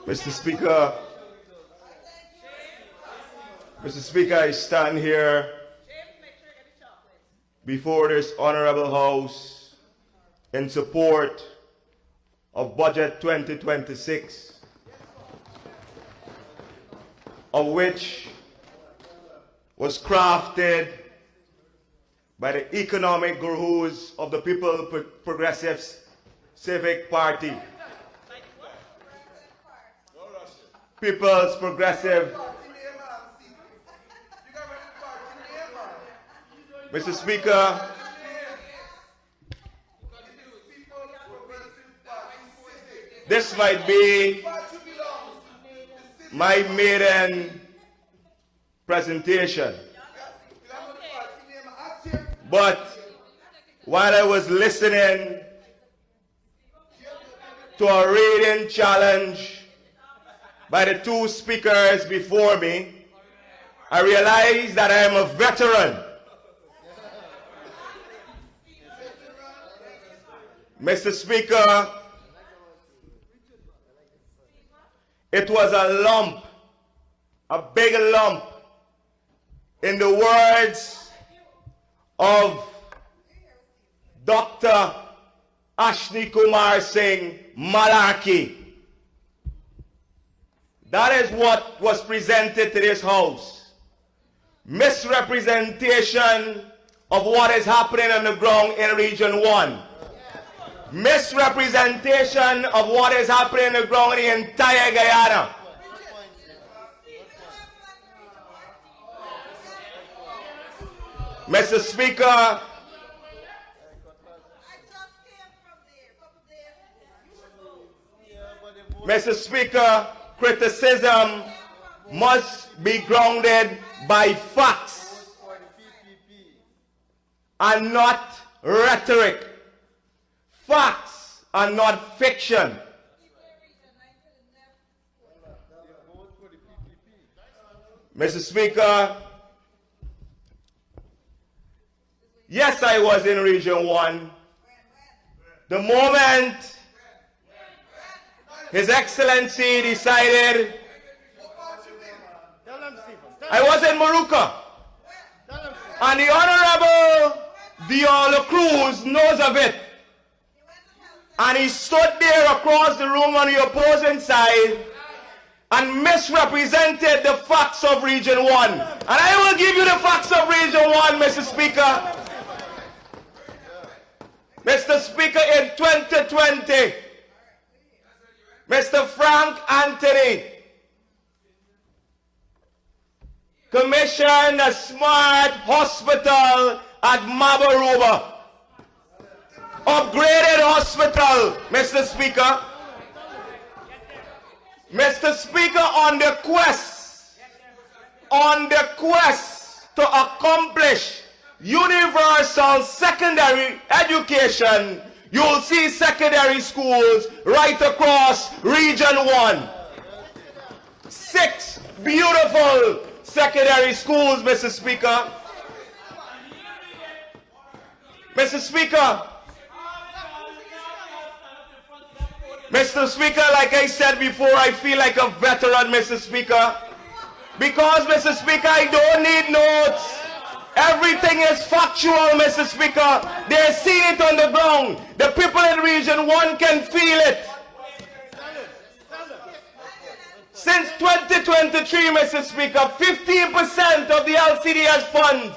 Mr. Speaker, I stand here before this honorable House in support of Budget 2026, of which was crafted by the economic gurus of the Progressive Civic Party. People's Progressive. Mr. Speaker, this might be my maiden presentation. But while I was listening to a reading challenge by the two speakers before me, I realized that I am a veteran. Mr. Speaker, it was a lump, a big lump, in the words of Dr. Ashni Kumar Singh Malarkey. That is what was presented to this House. Misrepresentation of what is happening on the ground in Region 1. Misrepresentation of what is happening on the ground in the entire Guyana. Mr. Speaker, criticism must be grounded by facts and not rhetoric. Facts and not fiction. Mr. Speaker, yes, I was in Region 1. The moment His Excellency decided, I was in Moruca, and the Honorable Diola Cruz knows of it. And he stood there across the room on the opposing side and misrepresented the facts of Region 1. And I will give you the facts of Region 1, Mr. Speaker. Mr. Speaker, in 2020, Mr. Frank Anthony commissioned a smart hospital at Mabaruba. Upgraded hospital, Mr. Speaker. Mr. Speaker, on the quest to accomplish universal secondary education, you will see secondary schools right across Region 1. 6 beautiful secondary schools, Mr. Speaker. Mr. Speaker, like I said before, I feel like a veteran, Mr. Speaker. Because, Mr. Speaker, I don't need notes. Everything is factual, Mr. Speaker. They're seeing it on the ground. The people in Region 1 can feel it. Since 2023, Mr. Speaker, 15% of the LCDS funds,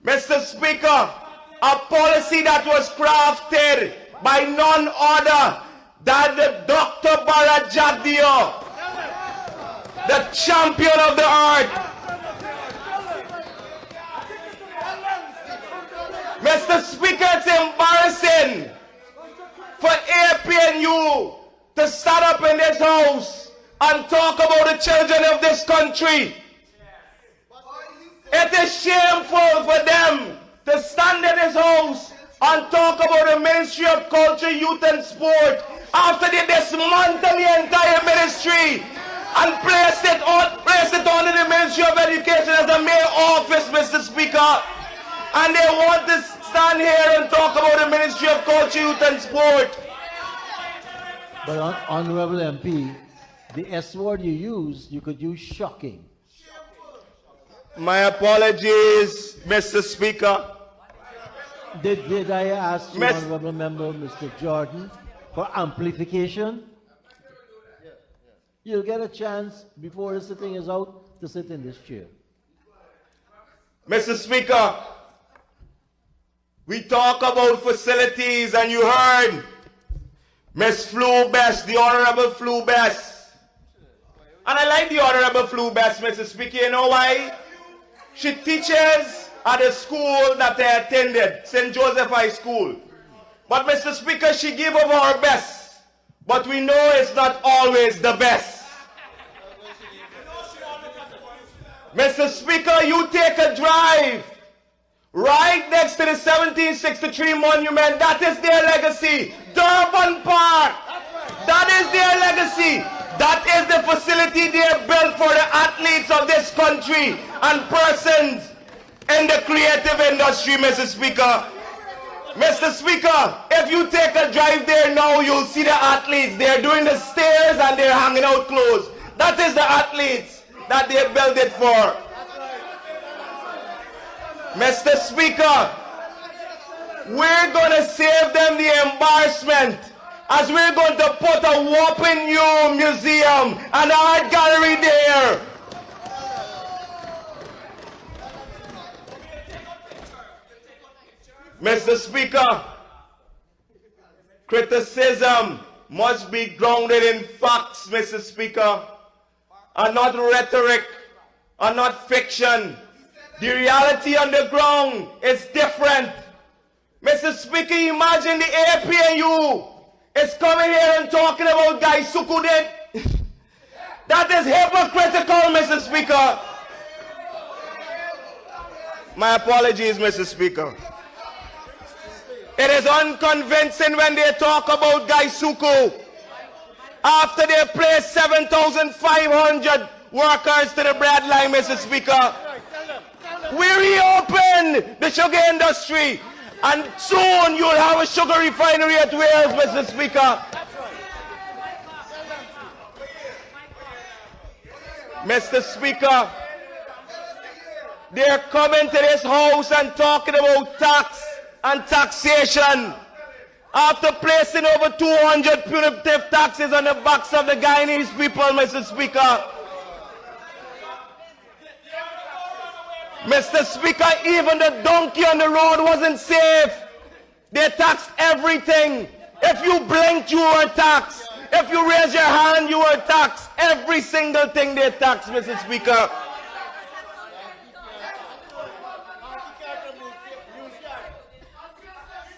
Mr. Speaker, a policy that was crafted by none other than the Dr. Barajagdio, the champion of the earth. Mr. Speaker, it's embarrassing for APNU to stand up in this House and talk about the children of this country. It is shameful for them to stand in this House and talk about the Ministry of Culture, Youth and Sport after they dismantle the entire ministry and place it under the Ministry of Education as a mere office, Mr. Speaker. And they want to stand here and talk about the Ministry of Culture, Youth and Sport. But Honorable MP, The S word you used, you could use shocking. My apologies, Mr. Speaker. Did I ask you, Miss- Honorable Member, Mr. Jordan, for amplification? You'll get a chance before the sitting is out to sit in this chair. Mr. Speaker, we talk about facilities and you heard Miss Flu Best, the Honorable Flu Best. And I like the Honorable Flu Best, Mr. Speaker. You know why? She teaches at a school that I attended, St. Joseph High School. But Mr. Speaker, she gave of her best. But we know it's not always the best. Mr. Speaker, you take a drive right next to the 1763 monument. That is their legacy. Durban Park. That is their legacy. That is the facility they have built for the athletes of this country and persons in the creative industry, Mr. Speaker. Mr. Speaker, if you take a drive there now, you'll see the athletes. They're doing the stairs and they're hanging out clothes. That is the athletes that they built it for. Mr. Speaker, we're going to save them the embarrassment as we're going to put a whopping new museum and art gallery there. Mr. Speaker, criticism must be grounded in facts, Mr. Speaker, and not rhetoric, and not fiction. The reality on the ground is different. Mr. Speaker, imagine the APNU is coming here and talking about Guy Sukudin. That is hypocritical, Mr. Speaker. My apologies, Mr. Speaker. It is unconvincing when they talk about Guy Suku after they placed 7,500 workers to the breadline, Mr. Speaker. We reopen the sugar industry and soon you'll have a sugar refinery at Wales, Mr. Speaker. Mr. Speaker, they're coming to this house and talking about tax and taxation after placing over 200 punitive taxes on the backs of the Guyanese people, Mr. Speaker. Mr. Speaker, even the donkey on the road wasn't safe. They taxed everything. If you blinked, you were taxed. If you raised your hand, you were taxed. Every single thing they taxed, Mr. Speaker.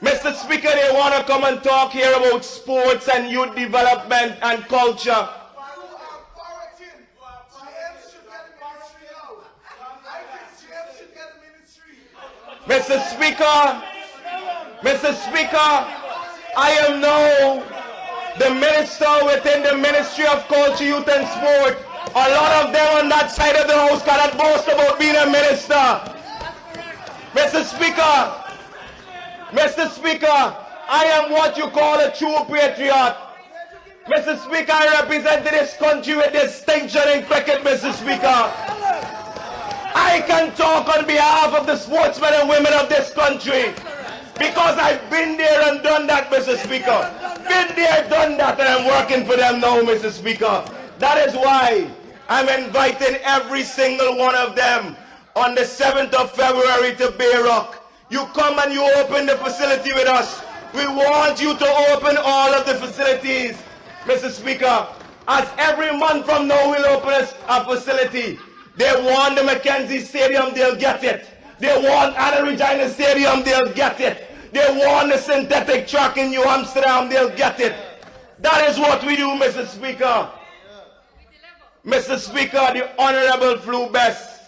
Mr. Speaker, they want to come and talk here about sports and youth development and culture. Mr. Speaker, I am now the minister within the Ministry of Culture, Youth and Sport. A lot of them on that side of the house cannot boast about being a minister. Mr. Speaker, I am what you call a true patriot. Mr. Speaker, I represent this country with distinction in cricket, Mr. Speaker. I can talk on behalf of the sportsmen and women of this country because I've been there and done that, Mr. Speaker. Been there, done that, and I'm working for them now, Mr. Speaker. That is why I'm inviting every single one of them on the 7th of February to Bayrock. You come and you open the facility with us. We want you to open all of the facilities, Mr. Speaker. As every month from now we'll open a facility. They want the Mackenzie Stadium, they'll get it. They want Anna Regina Stadium, they'll get it. They want the synthetic track in New Amsterdam, they'll get it. That is what we do, Mr. Speaker. Mr. Speaker, the Honorable Flu Best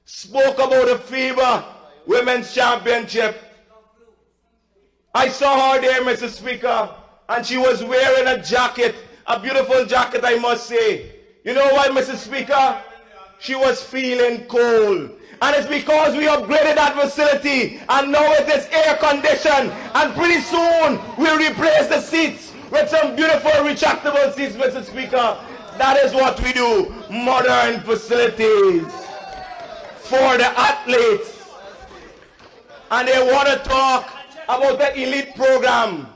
spoke about the FIBA Women's Championship. I saw her there, Mr. Speaker, and she was wearing a jacket, a beautiful jacket, I must say. You know why, Mr. Speaker? She was feeling cold. And it's because we upgraded that facility and now it is air conditioned. And pretty soon we'll replace the seats with some beautiful retractable seats, Mr. Speaker. That is what we do. Modern facilities for the athletes. And they want to talk about the elite program.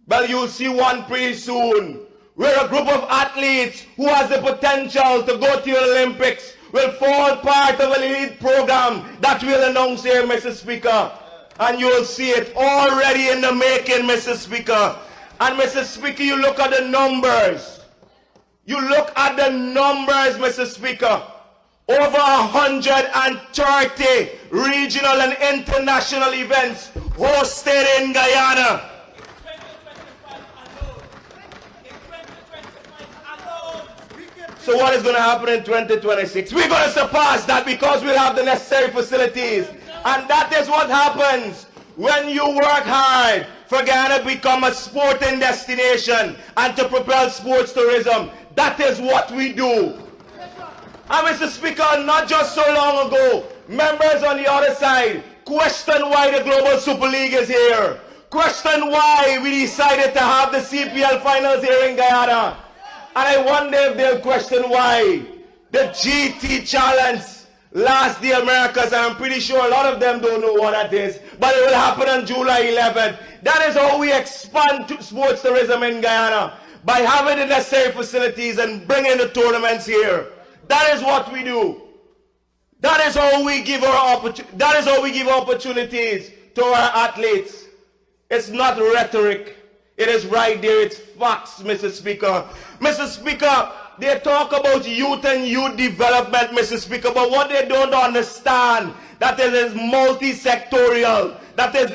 Well, you'll see one pretty soon. Where a group of athletes who has the potential to go to the Olympics will form part of an elite program that we'll announce here, Mr. Speaker. And you'll see it already in the making, Mr. Speaker. And Mr. Speaker, you look at the numbers. You look at the numbers, Mr. Speaker. Over 130 regional and international events hosted in Guyana. So what is going to happen in 2026? We're going to surpass that because we'll have the necessary facilities. And that is what happens when you work hard for Guyana to become a sporting destination and to propel sports tourism. That is what we do. And Mr. Speaker, not just so long ago, members on the other side question why the Global Super League is here. Question why we decided to have the CPL finals here in Guyana. And I wonder if they'll question why the GT Challenge last the Americas, and I'm pretty sure a lot of them don't know what that is, but it will happen on July 11th. That is how we expand sports tourism in Guyana, by having the necessary facilities and bringing the tournaments here. That is what we do. That is how we give opportunities to our athletes. It's not rhetoric. It is right there. It's facts, Mr. Speaker. Mr. Speaker, they talk about youth and youth development, Mr. Speaker, but what they don't understand, that it is multi-sectorial. That is...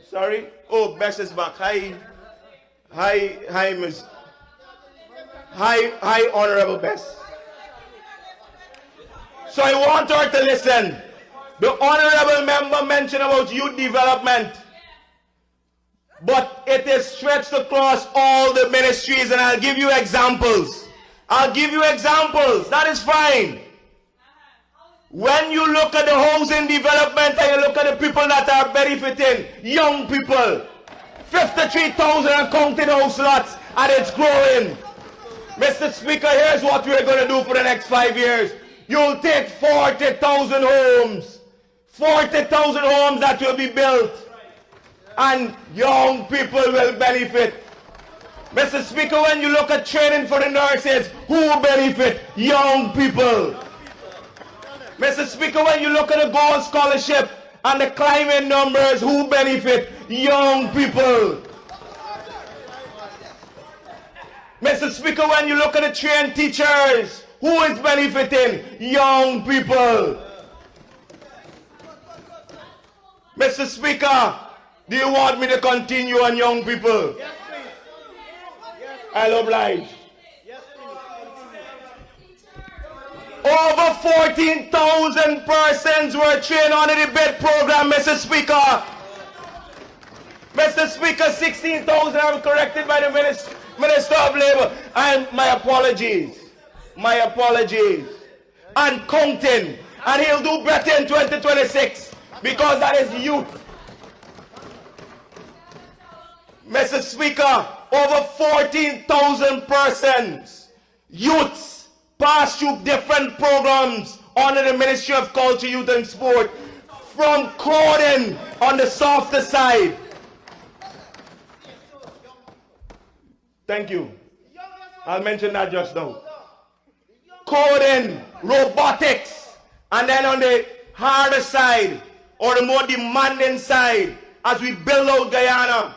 Sorry? Oh, Bess is back. Hi, Miss... Hi, Honorable Bess. So I want her to listen. The Honorable member mentioned about youth development. But it is stretched across all the ministries, and I'll give you examples. That is fine. When you look at the housing development and you look at the people that are benefiting, young people, 53,000 and counting house lots, and it's growing. Mr. Speaker, here's what we're going to do for the next 5 years. You'll take 40,000 homes. 40,000 homes that will be built. And young people will benefit. Mr. Speaker, when you look at training for the nurses, who will benefit? Young people. Mr. Speaker, when you look at the gold scholarship and the climate numbers, who benefit? Young people. Mr. Speaker, when you look at the trained teachers, who is benefiting? Young people. Mr. Speaker, do you want me to continue on young people? Yes, please. Yes, I'll oblige. Yes, over 14,000 persons were trained under the BED program, Mr. Speaker. Mr. Speaker, 16,000 are corrected by the Minister of Labor. And my apologies. And counting. And he'll do better in 2026 because that is youth. Mr. Speaker, over 14,000 persons, youths, passed through different programs under the Ministry of Culture, Youth and Sport, from coding on the softer side. Thank you. I'll mention that just now. Coding, robotics, and then on the harder side, or the more demanding side, as we build out Guyana,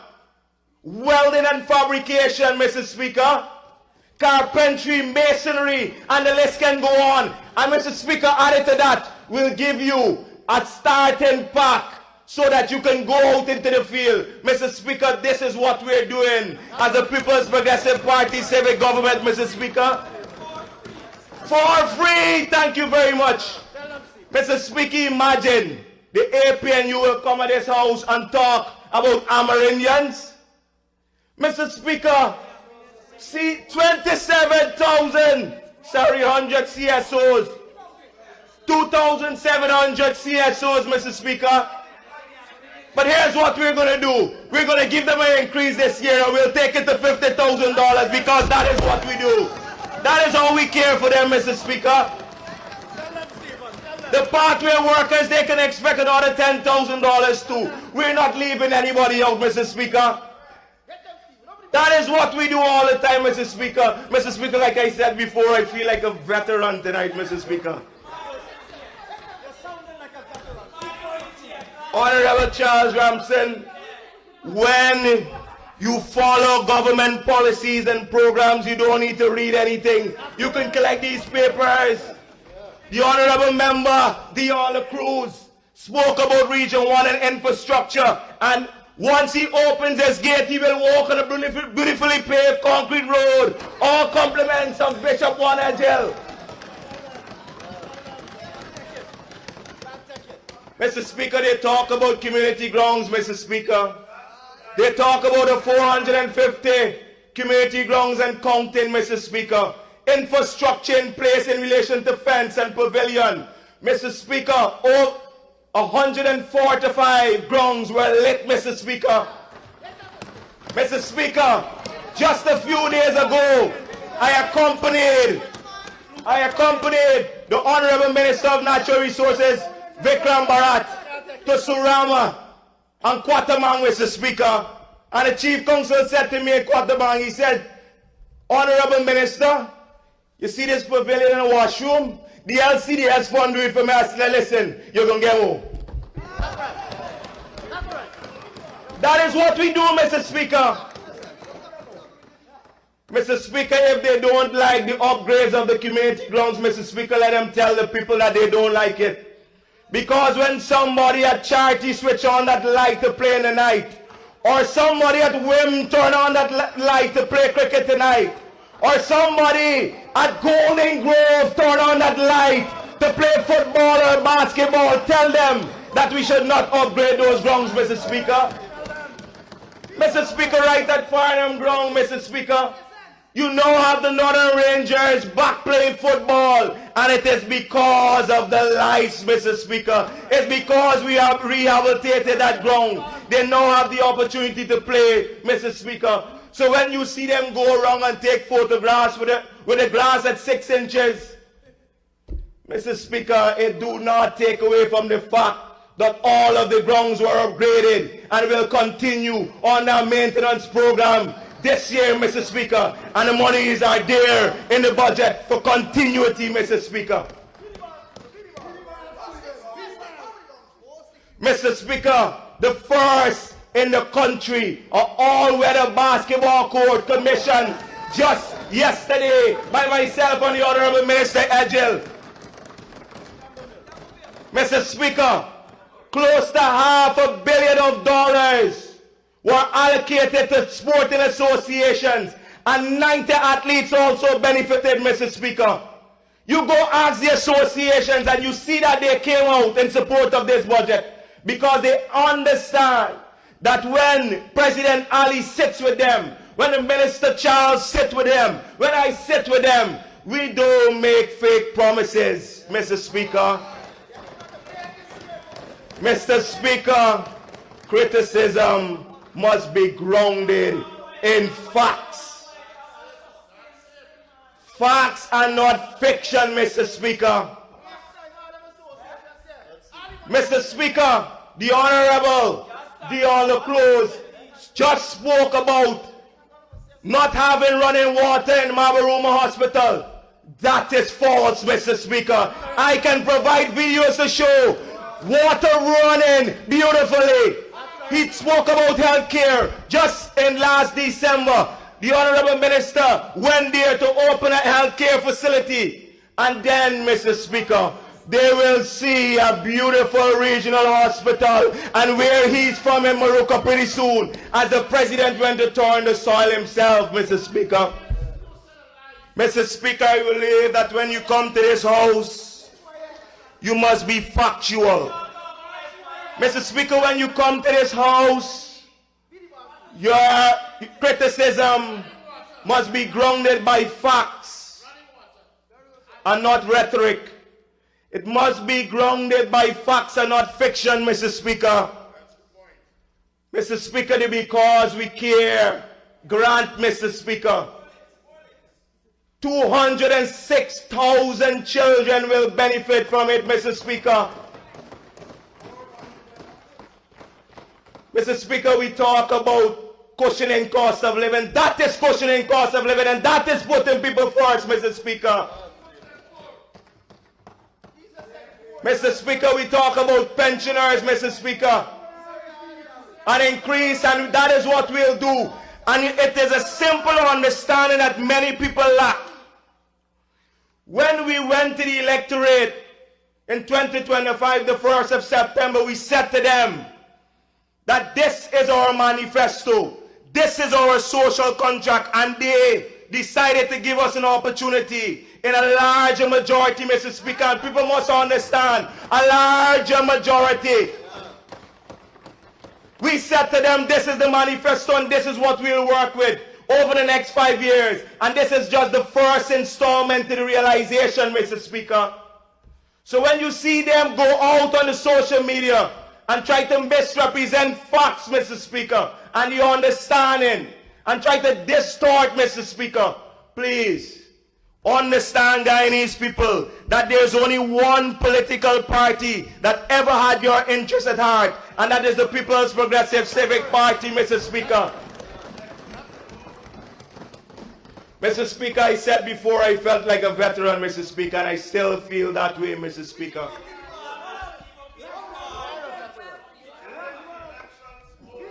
welding and fabrication, Mr. Speaker, carpentry, masonry, and the list can go on. And Mr. Speaker, added to that, we'll give you a starting pack so that you can go out into the field. Mr. Speaker, this is what we're doing as a People's Progressive Party civic government, Mr. Speaker. For free, thank you very much. Mr. Speaker, imagine the APNU will come at this house and talk about Amerindians. Mr. Speaker, see 100 CSOs, 2,700 CSOs, Mr. Speaker. But here's what we're going to do. We're going to give them an increase this year and we'll take it to $50,000 because that is what we do. That is how we care for them, Mr. Speaker. The pathway workers, they can expect another $10,000 too. We're not leaving anybody out, Mr. Speaker. That is what we do all the time, Mr. Speaker. Mr. Speaker, like I said before, I feel like a veteran tonight, Mr. Speaker. Honorable Charles Ramson, when you follow government policies and programs, you don't need to read anything. You can collect these papers. The Honorable Member, Dion Cruz, spoke about Region 1 and infrastructure, and once he opens his gate, he will walk on a beautifully paved concrete road. All compliments of Bishop Warner Hill. Mr. Speaker, they talk about community grounds, Mr. Speaker. They talk about the 450 community grounds and counting, Mr. Speaker. Infrastructure in place in relation to fence and pavilion. Mr. Speaker, 145 grounds were lit, Mr. Speaker. Mr. Speaker, just a few days ago, I accompanied the Honorable Minister of Natural Resources, Vikram Bharat, to Surama and Quatamang, Mr. Speaker. And the Chief Counsel said to me in Quatamang, he said, Honorable Minister, you see this pavilion in the washroom? The LCDS fund do it for me. I said, listen, you're going to get home. That is what we do, Mr. Speaker. Mr. Speaker, if they don't like the upgrades of the community grounds, Mr. Speaker, let them tell the people that they don't like it. Because when somebody at charity switch on that light to play in the night, or somebody at whim turn on that light to play cricket tonight, or somebody at Golden Grove turn on that light to play football or basketball, tell them that we should not upgrade those grounds, Mr. Speaker. Mr. Speaker, right at Farnham Ground, Mr. Speaker, you now have the Northern Rangers back playing football, and it is because of the lights, Mr. Speaker. It's because we have rehabilitated that ground. They now have the opportunity to play, Mr. Speaker. So when you see them go around and take photographs with the glass at 6 inches, Mr. Speaker, it do not take away from the fact that all of the grounds were upgraded and will continue on our maintenance program this year, Mr. Speaker, and the monies are there in the budget for continuity, Mr. Speaker. Mr. Speaker, the first in the country, an all-weather basketball court commissioned just yesterday by myself and the Honorable Minister Edgell. Mr. Speaker, close to $500 million were allocated to sporting associations, and 90 athletes also benefited, Mr. Speaker. You go ask the associations and you see that they came out in support of this budget because they understand that when President Ali sits with them, when the Minister Charles sits with them, when I sit with them, we don't make fake promises, Mr. Speaker. Mr. Speaker, criticism must be grounded in facts. Facts are not fiction, Mr. Speaker. Mr. Speaker, the Honorable Dion Cruz just spoke about not having running water in Mabaruma Hospital. That is false, Mr. Speaker. I can provide videos to show water running beautifully. He spoke about health care just in last December. The Honorable Minister went there to open a health care facility. And then, Mr. Speaker, they will see a beautiful regional hospital and where he's from in Morocco pretty soon, as the President went to turn the soil himself, Mr. Speaker. Mr. Speaker, I believe that when you come to this house, you must be factual. Mr. Speaker, when you come to this house, your criticism must be grounded by facts and not rhetoric. It must be grounded by facts and not fiction, Mr. Speaker. Mr. Speaker, the Because We Care grant, Mr. Speaker, 206,000 children will benefit from it, Mr. Speaker. Mr. Speaker, we talk about cushioning cost of living. That is cushioning cost of living, and that is putting people first, Mr. Speaker. Mr. Speaker, we talk about pensioners, Mr. Speaker. An increase, and that is what we'll do. And it is a simple understanding that many people lack. When we went to the electorate in 2025, the 1st of September, we said to them that this is our manifesto, this is our social contract, and they decided to give us an opportunity in a larger majority, Mr. Speaker, and people must understand, a larger majority. We said to them, this is the manifesto and this is what we'll work with over the next 5 years. And this is just the first installment to the realization, Mr. Speaker. So when you see them go out on the social media and try to misrepresent facts, Mr. Speaker, and your understanding, and try to distort, Mr. Speaker, please understand, Guyanese people, that there's only one political party that ever had your interest at heart, and that is the People's Progressive Civic Party, Mr. Speaker. Mr. Speaker, I said before I felt like a veteran, Mr. Speaker, and I still feel that way, Mr. Speaker.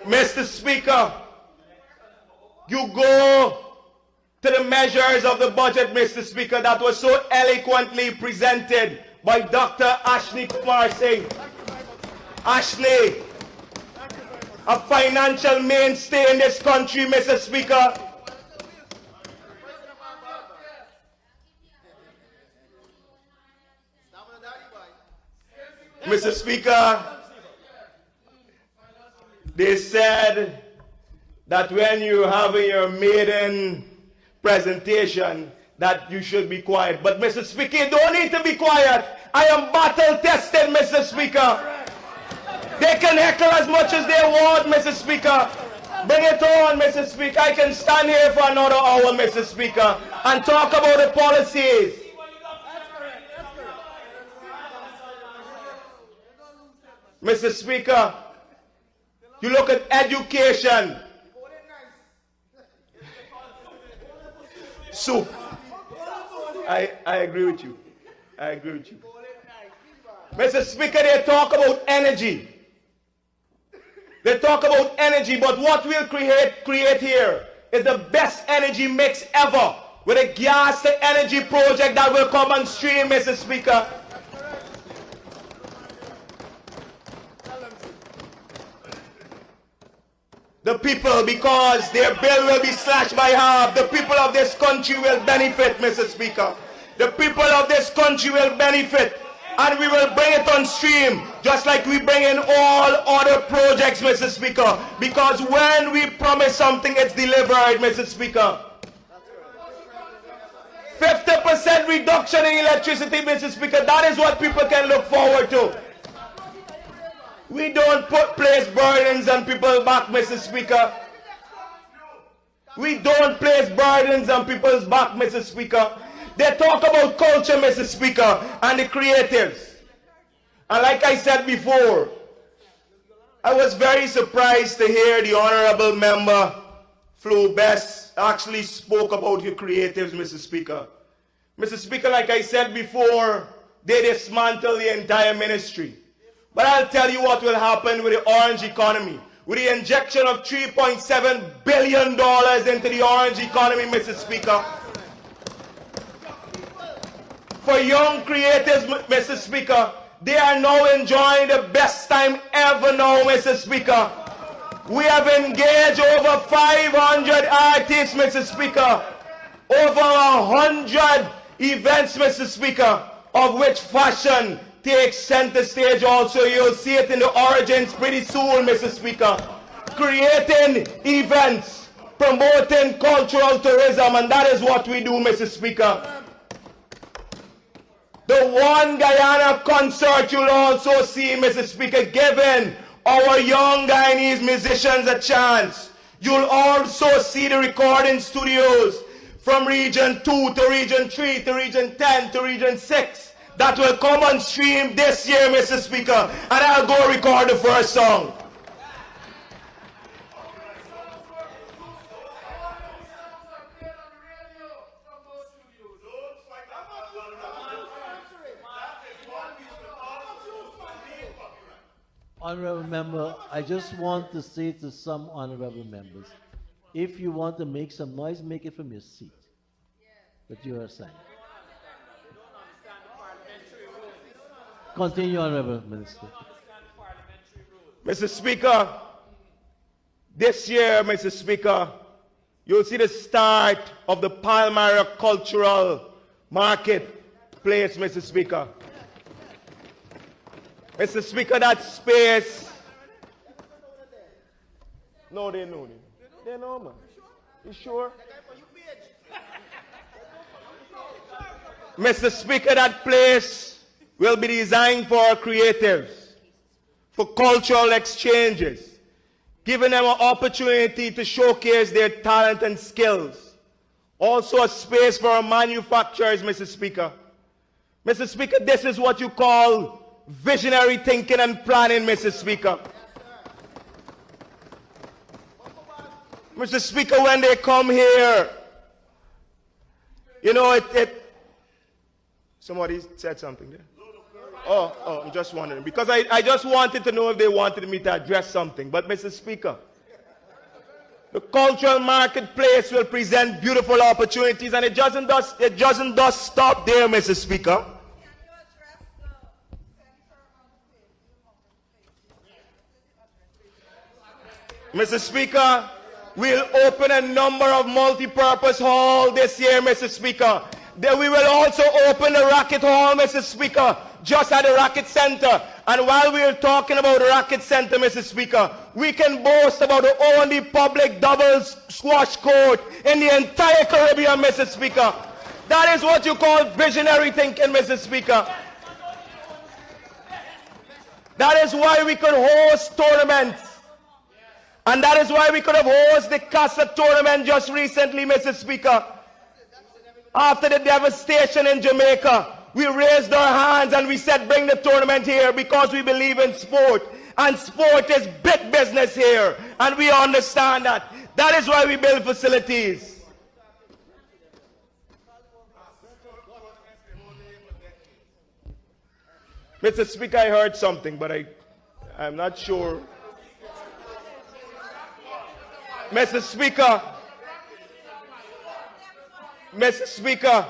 Mr. Speaker, you go to the measures of the budget, Mr. Speaker, that was so eloquently presented by Dr. Ashley Kumar Singh. Ashley, a financial mainstay in this country, Mr. Speaker. Mr. Speaker, they said that when you're having your maiden presentation that you should be quiet. But Mr. Speaker, you don't need to be quiet. I am battle tested, Mr. Speaker. They can heckle as much as they want, Mr. Speaker. Bring it on, Mr. Speaker. I can stand here for another hour, Mr. Speaker, and talk about the policies. Mr. Speaker, you look at education. Soup. I agree with you. I agree with you. Mr. Speaker, they talk about energy. They talk about energy, but what we'll create here is the best energy mix ever with a gas to energy project that will come on stream, Mr. Speaker. The people, because their bill will be slashed by half, the people of this country will benefit, Mr. Speaker. The people of this country will benefit, and we will bring it on stream, just like we bring in all other projects, Mr. Speaker. Because when we promise something, it's delivered, Mr. Speaker. 50% reduction in electricity, Mr. Speaker, that is what people can look forward to. We don't place burdens on people's back, Mr. Speaker. We don't place burdens on people's back, Mr. Speaker. They talk about culture, Mr. Speaker, and the creatives. And like I said before, I was very surprised to hear the Honorable Member Flo Best actually spoke about your creatives, Mr. Speaker. Mr. Speaker, like I said before, they dismantle the entire ministry. But I'll tell you what will happen with the orange economy. With the injection of $3.7 billion into the orange economy, Mr. Speaker. For young creatives, Mr. Speaker, they are now enjoying the best time ever now, Mr. Speaker. We have engaged over 500 artists, Mr. Speaker. Over 100 events, Mr. Speaker, of which fashion takes center stage also. You'll see it in the origins pretty soon, Mr. Speaker. Creating events, promoting cultural tourism, and that is what we do, Mr. Speaker. The One Guyana concert you'll also see, Mr. Speaker, giving our young Guyanese musicians a chance. You'll also see the recording studios from Region 2 to Region 3 to Region 10 to Region 6 that will come on stream this year, Mr. Speaker, and I'll go record the first song. Honorable member, I just want to say to some honorable members, if you want to make some noise, make it from your seat. But you are assigned. Continue, Honorable Minister. Mr. Speaker, this year, Mr. Speaker, you'll see the start of the Palmyra Cultural Marketplace, Mr. Speaker. Mr. Speaker, that space. No, they know. They know, man. You sure? Mr. Speaker, that place will be designed for creatives, for cultural exchanges, giving them an opportunity to showcase their talent and skills. Also a space for our manufacturers, Mr. Speaker. Mr. Speaker, this is what you call visionary thinking and planning, Mr. Speaker. Mr. Speaker, when they come here, you know, somebody said something there. Oh, I'm just wondering. Because I just wanted to know if they wanted me to address something. But, Mr. Speaker, the cultural marketplace will present beautiful opportunities, and it doesn't just stop there, Mr. Speaker. Mr. Speaker, we'll open a number of multi-purpose halls this year, Mr. Speaker. Then we will also open the Racket Hall, Mr. Speaker, just at the Racket Center. And while we are talking about the Racket Center, Mr. Speaker, we can boast about the only public doubles squash court in the entire Caribbean, Mr. Speaker. That is what you call visionary thinking, Mr. Speaker. That is why we could host tournaments. And that is why we could have hosted the CASA tournament just recently, Mr. Speaker. After the devastation in Jamaica, we raised our hands and we said, bring the tournament here because we believe in sport. And sport is big business here. And we understand that. That is why we build facilities. Mr. Speaker, I heard something, but I'm not sure. Mr. Speaker, Mr. Speaker,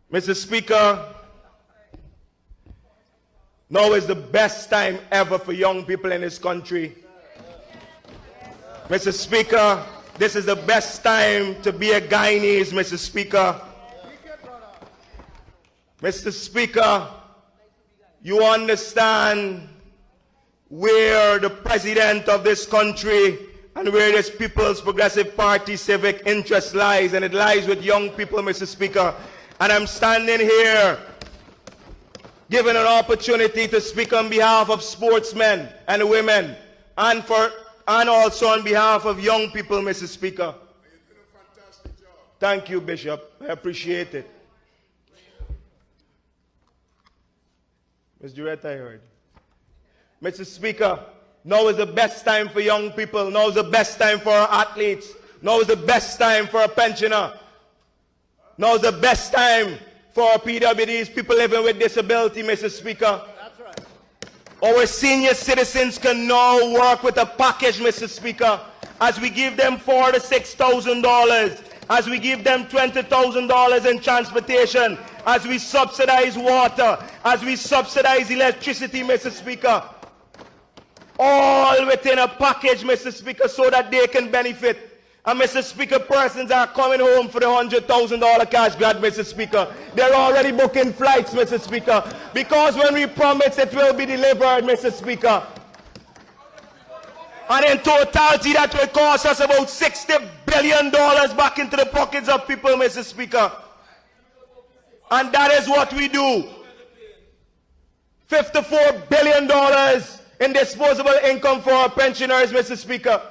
Mr. Speaker, now is the best time ever for young people in this country. Mr. Speaker, this is the best time to be a Guyanese, Mr. Speaker. Mr. Speaker, you understand where the president of this country and where this People's Progressive Party civic interest lies, and it lies with young people, Mr. Speaker. And I'm standing here given an opportunity to speak on behalf of sportsmen and women, and also on behalf of young people, Mr. Speaker. You did a fantastic job. Thank you, Bishop. I appreciate it. Ms. Durrett, I heard. Mr. Speaker, now is the best time for young people. Now is the best time for our athletes. Now is the best time for a pensioner. Now is the best time for our PWDs, people living with disability, Mr. Speaker. That's right. Our senior citizens can now work with a package, Mr. Speaker, as we give them $4,000 to $6,000, as we give them $20,000 in transportation, as we subsidize water, as we subsidize electricity, Mr. Speaker. All within a package, Mr. Speaker, so that they can benefit. And, Mr. Speaker, persons are coming home for the $100,000 cash grant, Mr. Speaker. They're already booking flights, Mr. Speaker, because when we promise it will be delivered, Mr. Speaker. And in totality, that will cost us about $60 billion back into the pockets of people, Mr. Speaker. And that is what we do. $54 billion in disposable income for our pensioners, Mr. Speaker.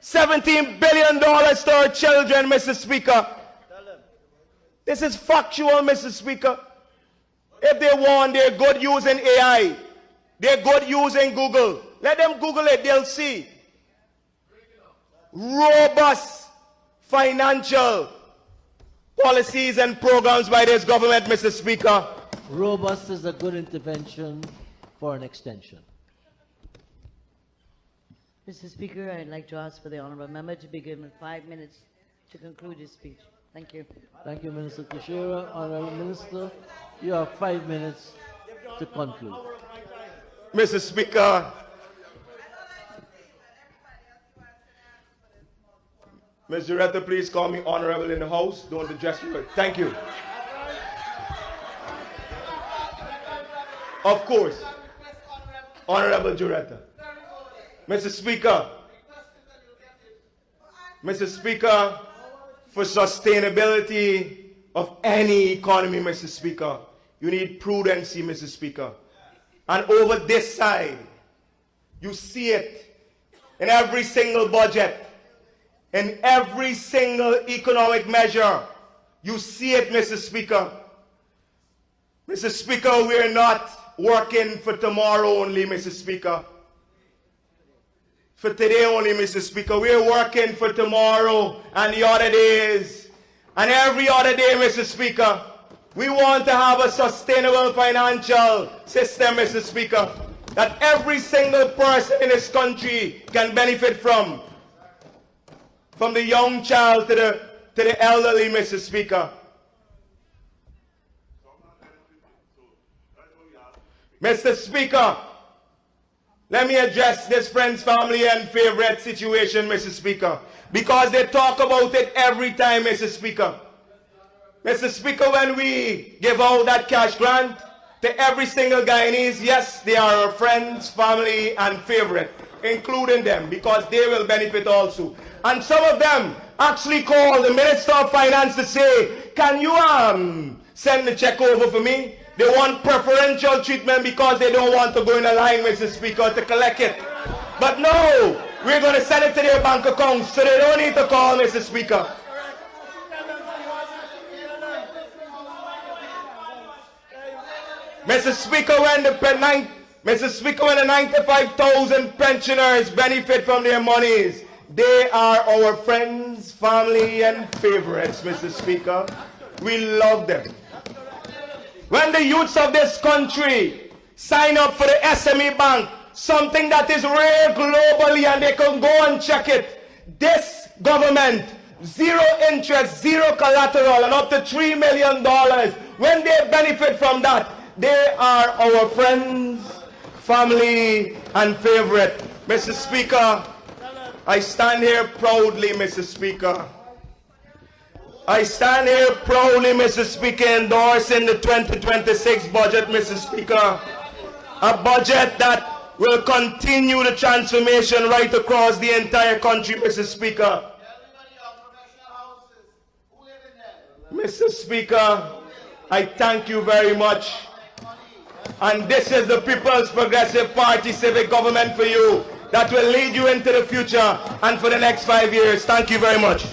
$17 billion to our children, Mr. Speaker. This is factual, Mr. Speaker. If they want, they're good using AI. They're good using Google. Let them Google it, they'll see. Robust financial policies and programs by this government, Mr. Speaker. Robust is a good intervention for an extension. Mr. Speaker, I'd like to ask for the honourable member to be given 5 minutes to conclude his speech. Thank you. Thank you, Minister Teixeira. Honorable Minister, you have 5 minutes to conclude. Mr. Speaker, Ms. Juretta, please call me honorable in the House. Don't address me. Thank you. Of course. Honorable Juretta. Mr. Speaker. Mr. Speaker, for sustainability of any economy, Mr. Speaker, you need prudency, Mr. Speaker. And over this side, you see it in every single budget, in every single economic measure. You see it, Mr. Speaker. Mr. Speaker, we're not working for tomorrow only, Mr. Speaker. For today only, Mr. Speaker. We're working for tomorrow and the other days and every other day, Mr. Speaker. We want to have a sustainable financial system, Mr. Speaker, that every single person in this country can benefit from the young child to the elderly, Mr. Speaker. Mr. Speaker, let me address this friends, family, and favorite situation, Mr. Speaker, because they talk about it every time, Mr. Speaker. Mr. Speaker, when we give out that cash grant to every single Guyanese, yes, they are our friends, family, and favorite, including them, because they will benefit also. And some of them actually call the Minister of Finance to say, can you send the check over for me? They want preferential treatment because they don't want to go in a line, Mr. Speaker, to collect it. But no, we're going to send it to their bank accounts, so they don't need to call, Mr. Speaker. Mr. Speaker, when the 95,000 pensioners benefit from their monies, they are our friends, family, and favorites, Mr. Speaker. We love them. When the youths of this country sign up for the SME Bank, something that is rare globally and they can go and check it, this government, zero interest, zero collateral, and up to $3 million, when they benefit from that, they are our friends, family, and favorite. Mr. Speaker, I stand here proudly, Mr. Speaker. I stand here proudly, Mr. Speaker, endorsing the 2026 budget, Mr. Speaker. A budget that will continue the transformation right across the entire country, Mr. Speaker. Mr. Speaker, I thank you very much. And this is the People's Progressive Party civic government for you that will lead you into the future and for the next 5 years. Thank you very much.